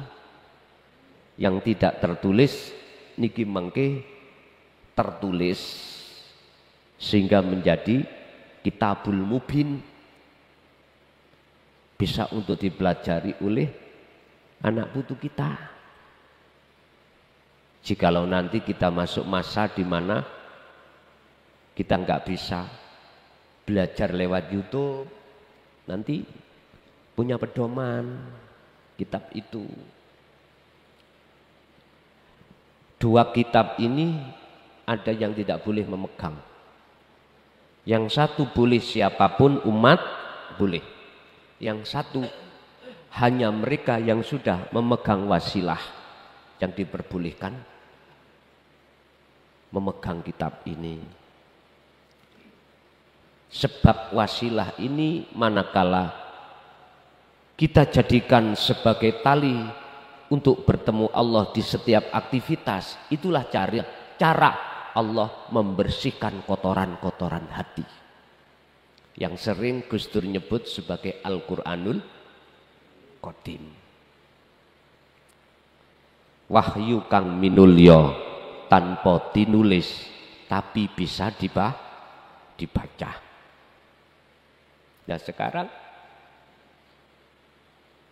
yang tidak tertulis niki mengke tertulis sehingga menjadi kitabul mubin, bisa untuk dipelajari oleh anak putu kita. Jikalau nanti kita masuk masa di mana kita nggak bisa belajar lewat YouTube, nanti punya pedoman kitab itu. Dua kitab ini ada yang tidak boleh memegang. Yang satu boleh siapapun umat boleh. Yang satu hanya mereka yang sudah memegang wasilah yang diperbolehkan memegang kitab ini. Sebab wasilah ini manakala kita jadikan sebagai tali untuk bertemu Allah di setiap aktivitas, itulah cara Allah membersihkan kotoran-kotoran hati yang sering Gus Dur nyebut sebagai Al-Quranul Qadim. Wahyu kang minulya tanpa tinulis tapi bisa dibaca. Nah sekarang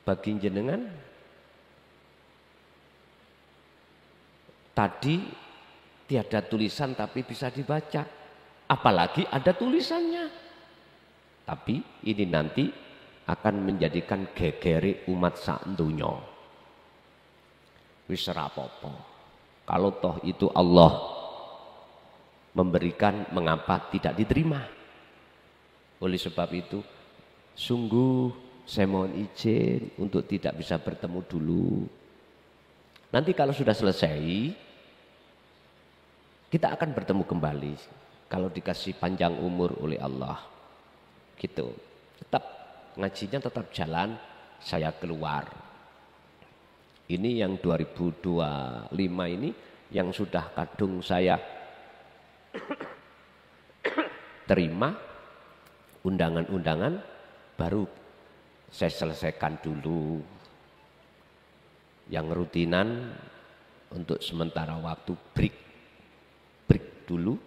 bagi jenengan tadi tiada tulisan tapi bisa dibaca, apalagi ada tulisannya. Tapi ini nanti akan menjadikan gegere umat sak donya. Wis ora apa-apa. Kalau toh itu Allah memberikan, mengapa tidak diterima? Oleh sebab itu sungguh saya mohon izin untuk tidak bisa bertemu dulu. Nanti kalau sudah selesai kita akan bertemu kembali kalau dikasih panjang umur oleh Allah. Gitu. Tetap ngajinya tetap jalan, saya keluar. Ini yang 2025 ini yang sudah kadung saya terima undangan-undangan, baru saya selesaikan dulu. Yang rutinan untuk sementara waktu break dulu.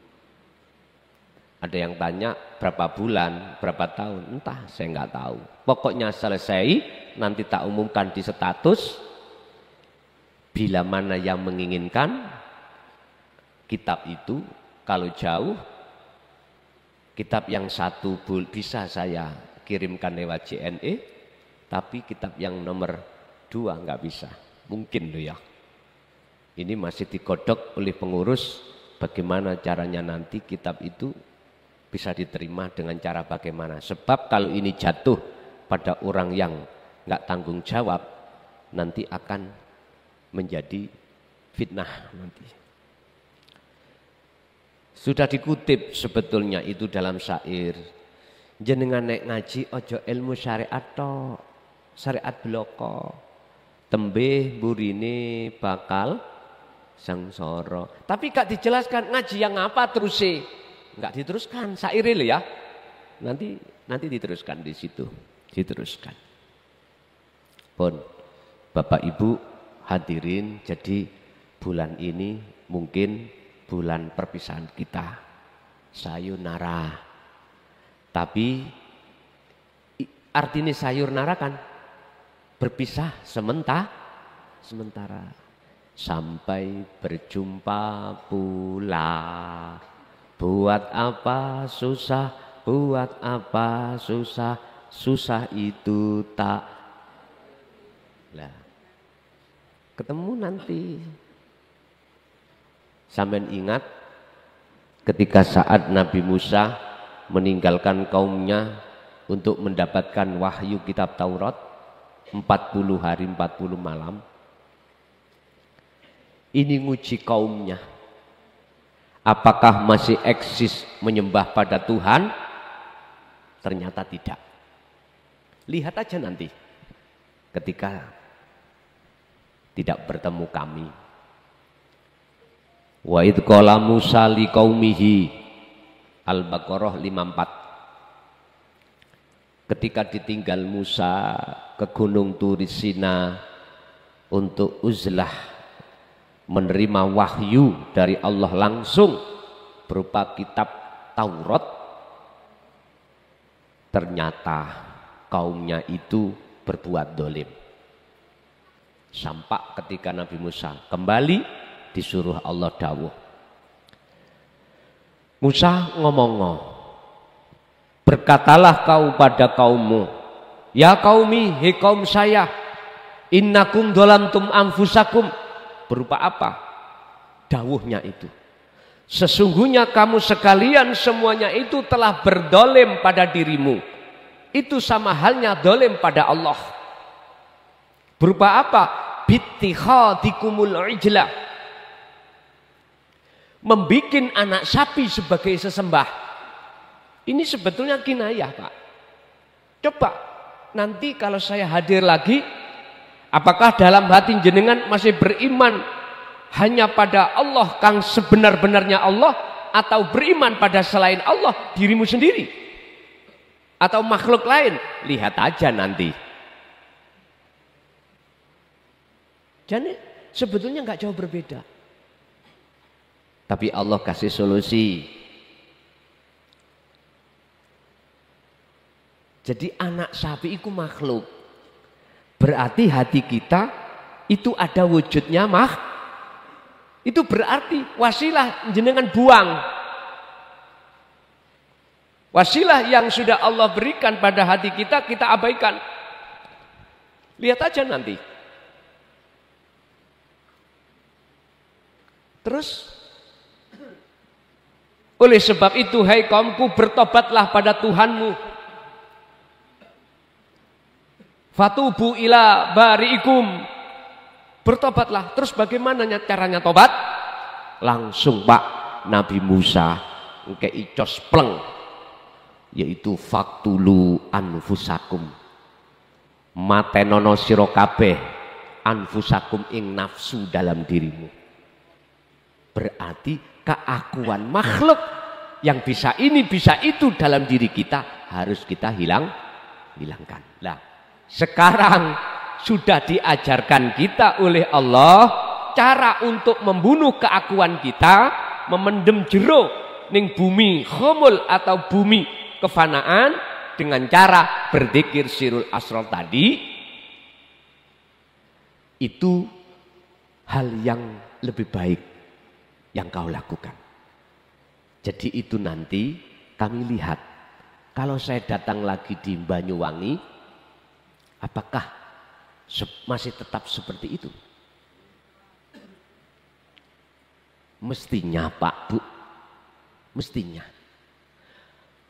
Ada yang tanya berapa bulan, berapa tahun, entah, saya nggak tahu. Pokoknya selesai, nanti tak umumkan di status. Bila mana yang menginginkan kitab itu, kalau jauh, kitab yang satu bisa saya kirimkan lewat JNE, tapi kitab yang nomor 2 nggak bisa. Mungkin loh ya. Ini masih digodok oleh pengurus bagaimana caranya nanti kitab itu bisa diterima dengan cara bagaimana. Sebab kalau ini jatuh pada orang yang nggak tanggung jawab, nanti akan menjadi fitnah nanti. Sudah dikutip sebetulnya itu dalam syair. Jenengan nek ngaji ojo ilmu syariat tok, syariat bloko. Tembe burine bakal sangsara. Tapi gak dijelaskan ngaji yang apa terus sih? Enggak diteruskan syair lo ya. Nanti diteruskan di situ, diteruskan. Pun Bapak Ibu hadirin, jadi bulan ini mungkin bulan perpisahan kita. Sayonara. Tapi artinya sayonara kan berpisah sementara. Sampai berjumpa pula. Buat apa susah, buat apa susah, susah itu tak. Lah, ketemu nanti. Sampean ingat ketika saat Nabi Musa meninggalkan kaumnya untuk mendapatkan wahyu kitab Taurat 40 hari 40 malam. Ini nguji kaumnya. Apakah masih eksis menyembah pada Tuhan? Ternyata tidak. Lihat aja nanti ketika tidak bertemu kami. Wa idh qala Musa liqaumihi, Al-Baqarah 54. Ketika ditinggal Musa ke Gunung Turi Sina untuk uzlah menerima wahyu dari Allah langsung berupa kitab Taurat, ternyata kaumnya itu berbuat dolim. Sampai ketika Nabi Musa kembali disuruh Allah dawuh, Musa ngomong, berkatalah kau pada kaummu, ya kaumi, hei kaum saya, innakum dolantum anfusakum. Berupa apa dawuhnya itu? Sesungguhnya kamu sekalian semuanya itu telah berdolim pada dirimu. Itu sama halnya dolim pada Allah. Berupa apa? Bittikhadikumul ijla, membikin anak sapi sebagai sesembah. Ini sebetulnya kinayah, Pak. Coba nanti kalau saya hadir lagi, apakah dalam hati jenengan masih beriman hanya pada Allah kang sebenar-benarnya Allah, atau beriman pada selain Allah, dirimu sendiri atau makhluk lain? Lihat aja nanti. Jadi sebetulnya nggak jauh berbeda. Tapi Allah kasih solusi. Jadi anak sapi itu makhluk. Berarti hati kita itu ada wujudnya itu berarti wasilah jenengan buang. Wasilah yang sudah Allah berikan pada hati kita, kita abaikan. Lihat aja nanti. Terus, oleh sebab itu, hai kaumku, bertobatlah pada Tuhanmu. Fatubu ila bari'ikum. Bertobatlah. Terus bagaimana caranya tobat? Langsung Pak, Nabi Musa ngekei cospleng, yaitu faktulu anfusakum, matenono sira kabeh anfusakum ing nafsu dalam dirimu. Berarti keakuan makhluk yang bisa ini bisa itu dalam diri kita harus kita hilangkan. Lah, sekarang sudah diajarkan kita oleh Allah cara untuk membunuh keakuan kita, memendem jero ning bumi khumul atau bumi kefanaan dengan cara berzikir sirul asrar tadi. Itu hal yang lebih baik yang kau lakukan. Jadi itu nanti kami lihat kalau saya datang lagi di Banyuwangi, apakah masih tetap seperti itu? Mestinya Pak Bu, mestinya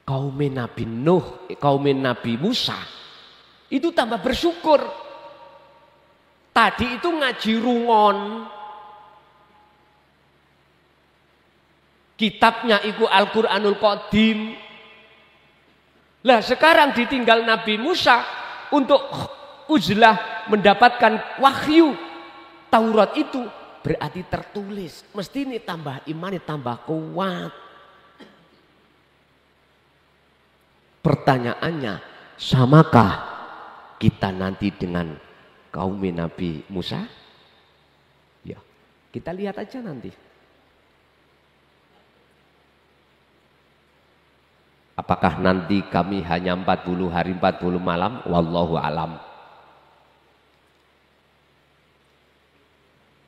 kaum Nabi Nuh, kaum Nabi Musa itu tambah bersyukur. Tadi itu ngaji rungon, kitabnya itu Al-Quranul Qadim. Lah sekarang ditinggal Nabi Musa untuk uzlah mendapatkan wahyu Taurat itu, berarti tertulis. Mesti ini tambah iman, ini tambah kuat. Pertanyaannya, samakah kita nanti dengan kaum Nabi Musa? Ya, kita lihat aja nanti. Apakah nanti kami hanya 40 hari 40 malam? Wallahu alam.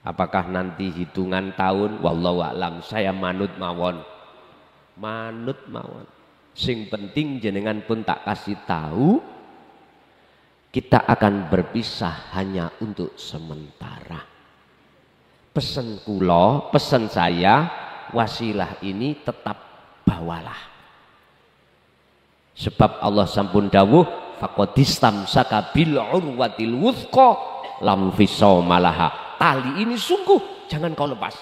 Apakah nanti hitungan tahun? Wallahu alam. Saya manut mawon. Manut mawon. Sing penting jenengan pun tak kasih tahu, kita akan berpisah hanya untuk sementara. Pesan kula, pesan saya, wasilah ini tetap bawalah. Sebab Allah sampun dawuh, faqadistamsaka bil urwatil wuthqa lam fisawmalaha. Tali ini sungguh jangan kau lepas.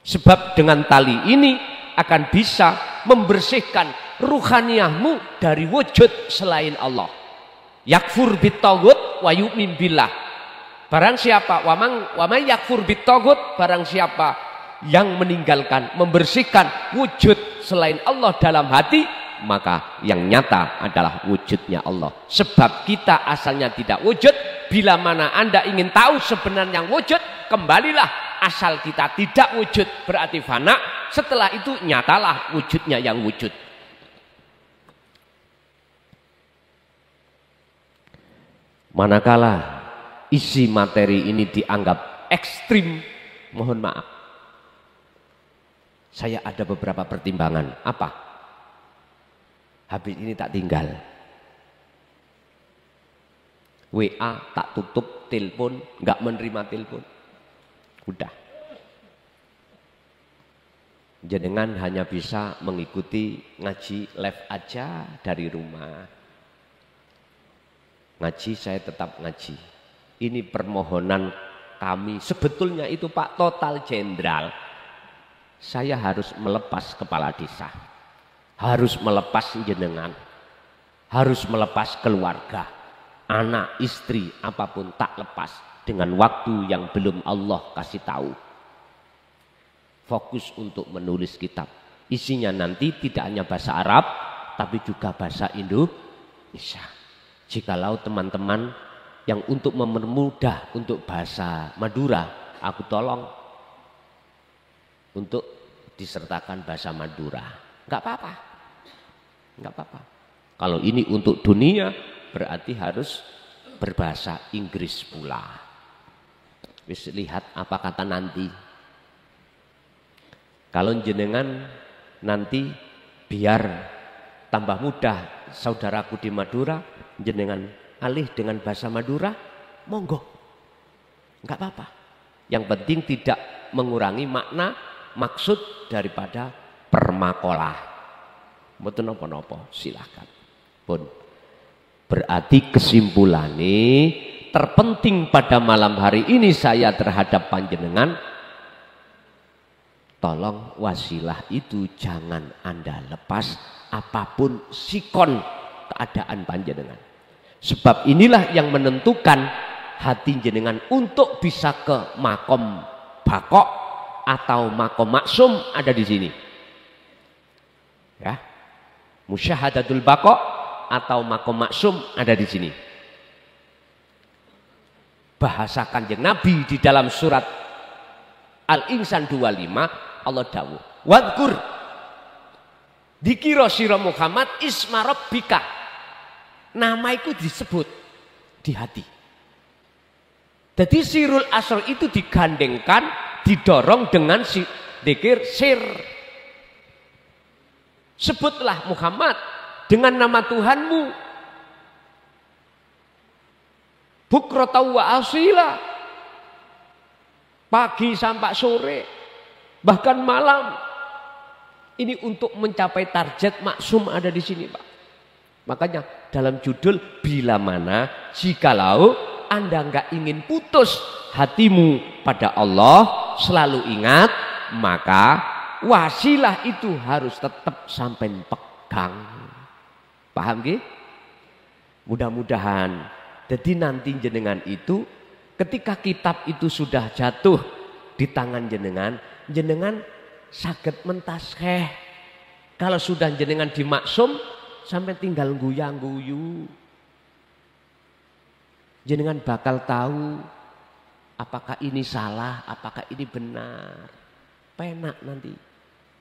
Sebab dengan tali ini akan bisa membersihkan ruhaniyahmu dari wujud selain Allah. Yakfur bitaghut wa yu'min billah. Barang siapa wa may yakfur bitaghut, barang siapa yang meninggalkan, membersihkan wujud selain Allah dalam hati, maka yang nyata adalah wujudnya Allah. Sebab kita asalnya tidak wujud. Bila mana Anda ingin tahu sebenarnya yang wujud, kembalilah asal kita tidak wujud, berarti fana. Setelah itu nyatalah wujudnya yang wujud. Manakala isi materi ini dianggap ekstrim, mohon maaf, saya ada beberapa pertimbangan. Apa? Habis ini tak tinggal, WA tak tutup, telepon nggak menerima telepon, udah. Jenengan hanya bisa mengikuti ngaji live aja dari rumah. Ngaji saya tetap ngaji. Ini permohonan kami. Sebetulnya itu Pak total jenderal. Saya harus melepas kepala desa. Harus melepas jenengan. Harus melepas keluarga. Anak, istri, apapun tak lepas. Dengan waktu yang belum Allah kasih tahu. Fokus untuk menulis kitab. Isinya nanti tidak hanya bahasa Arab, tapi juga bahasa Indonesia. Jikalau teman-teman yang untuk mempermudah untuk bahasa Madura, aku tolong untuk disertakan bahasa Madura. Enggak apa-apa. Enggak apa-apa. Kalau ini untuk dunia, berarti harus berbahasa Inggris pula. Wis lihat apa kata nanti. Kalau jenengan nanti biar tambah mudah saudaraku di Madura, jenengan alih dengan bahasa Madura, monggo, enggak apa-apa. Yang penting tidak mengurangi makna maksud daripada permakolah. Mboten napa-napa, silakan. Pun berarti kesimpulannya terpenting pada malam hari ini saya terhadap panjenengan, tolong wasilah itu jangan Anda lepas apapun sikon keadaan panjenengan. Sebab inilah yang menentukan hati jenengan untuk bisa ke makom bakok atau makom maksum ada di sini. Ya. Musyahadatul bakok atau makom maksum ada di sini. Bahasa Kanjeng Nabi di dalam surat Al-Insan 25 Allah dawuh, wadkur dikira sira Muhammad isma rabbika. Nama itu disebut di hati. Jadi sirul asr itu digandengkan, didorong dengan zikir sir. Sebutlah Muhammad dengan nama Tuhanmu. Bukrata wa asila. Pagi sampai sore, bahkan malam. Ini untuk mencapai target maksum ada di sini, Pak. Makanya dalam judul bila mana jikalau Anda enggak ingin putus hatimu pada Allah, selalu ingat maka wasilah itu harus tetap sampai pegang. Paham nggih? Mudah-mudahan jadi nanti jenengan itu ketika kitab itu sudah jatuh di tangan jenengan, jenengan saged mentaskeh. Kalau sudah jenengan dimaksum sampai tinggal guyang-guyu, jenengan bakal tahu apakah ini salah, apakah ini benar. Penak nanti.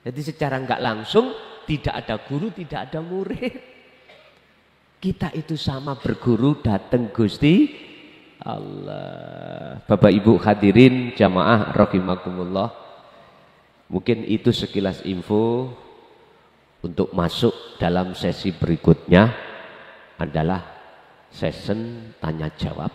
Jadi secara enggak langsung tidak ada guru, tidak ada murid. Kita itu sama berguru datang Gusti Allah. Bapak Ibu hadirin jamaah rahimakumullah. Mungkin itu sekilas info. Untuk masuk dalam sesi berikutnya adalah session tanya jawab.